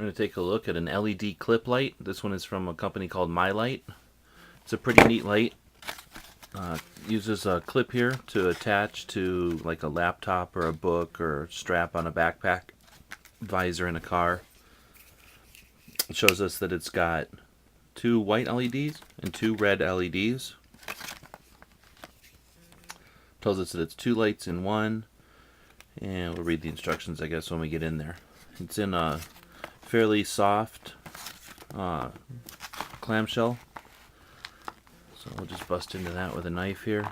We're going to take a look at an LED clip light. This one is from a company called MyLight. It's a pretty neat light. Uses a clip here to attach to like a laptop or a book or strap on a backpack, visor in a car. It shows us that it's got 2 white LEDs and 2 red LEDs. Tells us that it's 2 lights in one, and we'll read the instructions I guess when we get in there. It's in a fairly soft clamshell, so we'll just bust into that with a knife here.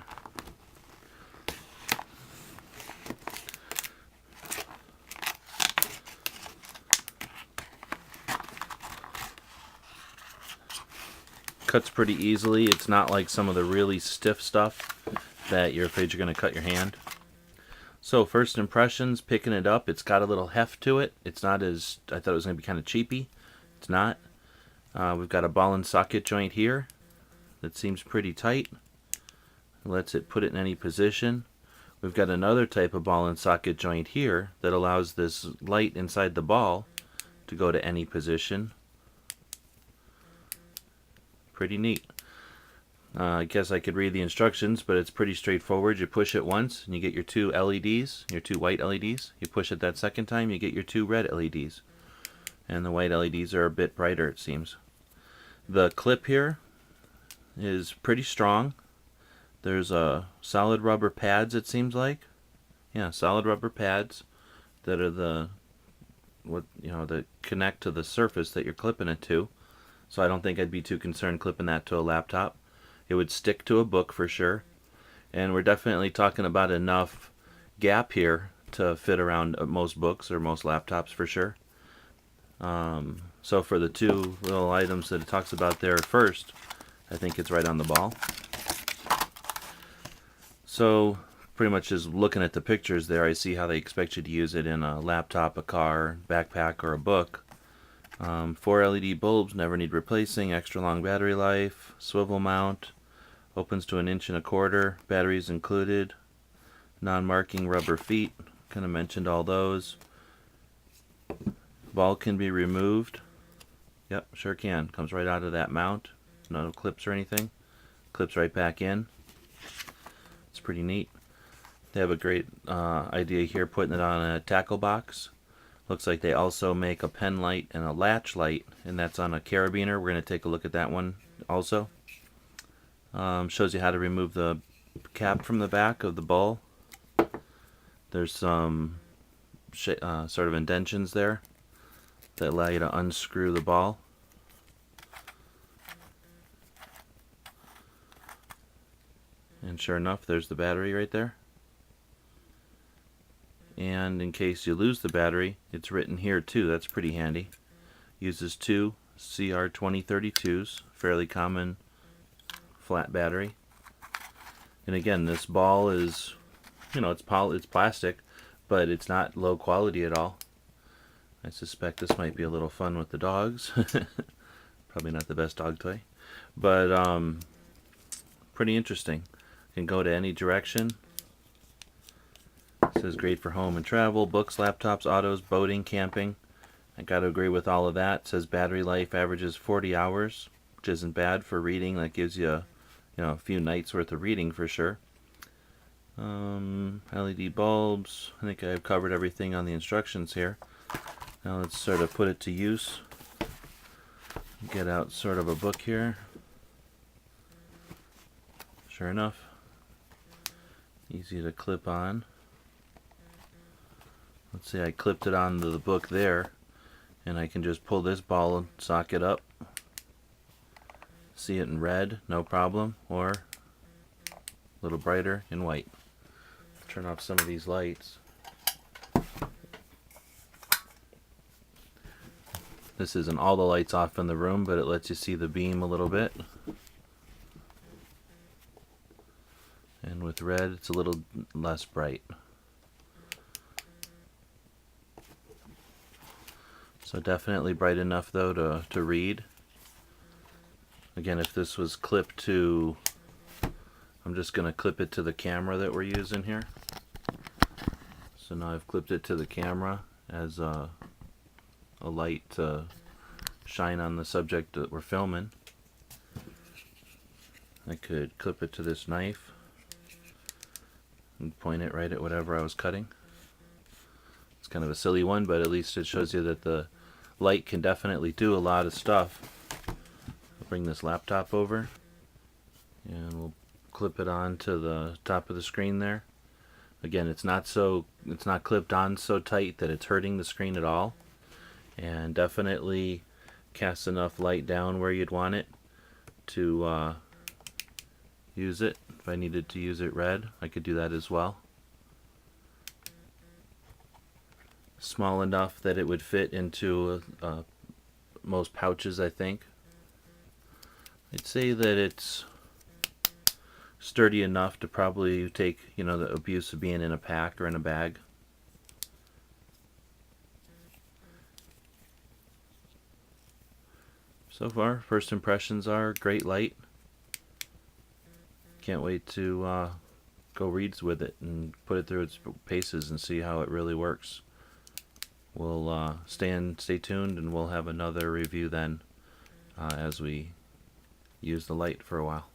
Cuts pretty easily. It's not like some of the really stiff stuff that you're afraid you're going to cut your hand. So first impressions, picking it up, it's got a little heft to it. It's not as, I thought it was going to be kind of cheapy. It's not. We've got a ball and socket joint here that seems pretty tight. It lets it put it in any position. We've got another type of ball and socket joint here that allows this light inside the ball to go to any position. Pretty neat. I guess I could read the instructions, but it's pretty straightforward. You push it once and you get your 2 LEDs, your 2 white LEDs. You push it that second time, you get your 2 red LEDs. And the white LEDs are a bit brighter, it seems. The clip here is pretty strong. There's solid rubber pads, it seems like. Yeah, solid rubber pads that are that connect to the surface that you're clipping it to. So I don't think I'd be too concerned clipping that to a laptop. It would stick to a book for sure. And we're definitely talking about enough gap here to fit around most books or most laptops for sure. So for the 2 little items that it talks about there first, I think it's right on the ball. So pretty much just looking at the pictures there, I see how they expect you to use it in a laptop, a car, backpack, or a book. 4 LED bulbs, never need replacing, extra long battery life, swivel mount, opens to 1.25 inches, batteries included, non-marking rubber feet, kind of mentioned all those. Ball can be removed. Yep, sure can. Comes right out of that mount. No clips or anything. Clips right back in. It's pretty neat. They have a great idea here, putting it on a tackle box. Looks like they also make a pen light and a latch light, and that's on a carabiner. We're going to take a look at that one also. Shows you how to remove the cap from the back of the ball. There's some sort of indentions there that allow you to unscrew the ball. And sure enough, there's the battery right there. And in case you lose the battery, it's written here too. That's pretty handy. Uses 2 CR2032s, fairly common flat battery. And again, this ball is, it's plastic, but it's not low quality at all. I suspect this might be a little fun with the dogs. Probably not the best dog toy, but pretty interesting. Can go to any direction. It says great for home and travel, books, laptops, autos, boating, camping. I gotta agree with all of that. It says battery life averages 40 hours, which isn't bad for reading. That gives you a few nights worth of reading for sure. LED bulbs. I think I've covered everything on the instructions here. Now let's sort of put it to use. Get out sort of a book here. Sure enough, easy to clip on. Let's see, I clipped it onto the book there, and I can just pull this ball and socket up. See it in red, no problem, or a little brighter in white. Turn off some of these lights. This isn't all the lights off in the room, but it lets you see the beam a little bit. And with red, it's a little less bright. So definitely bright enough though to read. Again, if this was clipped to, I'm just going to clip it to the camera that we're using here. So now I've clipped it to the camera as a light to shine on the subject that we're filming. I could clip it to this knife and point it right at whatever I was cutting. It's kind of a silly one, but at least it shows you that the light can definitely do a lot of stuff. I'll bring this laptop over and we'll clip it onto the top of the screen there. Again, it's not clipped on so tight that it's hurting the screen at all, and definitely casts enough light down where you'd want it to use it. If I needed to use it red, I could do that as well. Small enough that it would fit into most pouches, I think. I'd say that it's sturdy enough to probably take, the abuse of being in a pack or in a bag. So far, first impressions are great light. Can't wait to go reads with it and put it through its paces and see how it really works. We'll stay tuned, and we'll have another review then as we use the light for a while.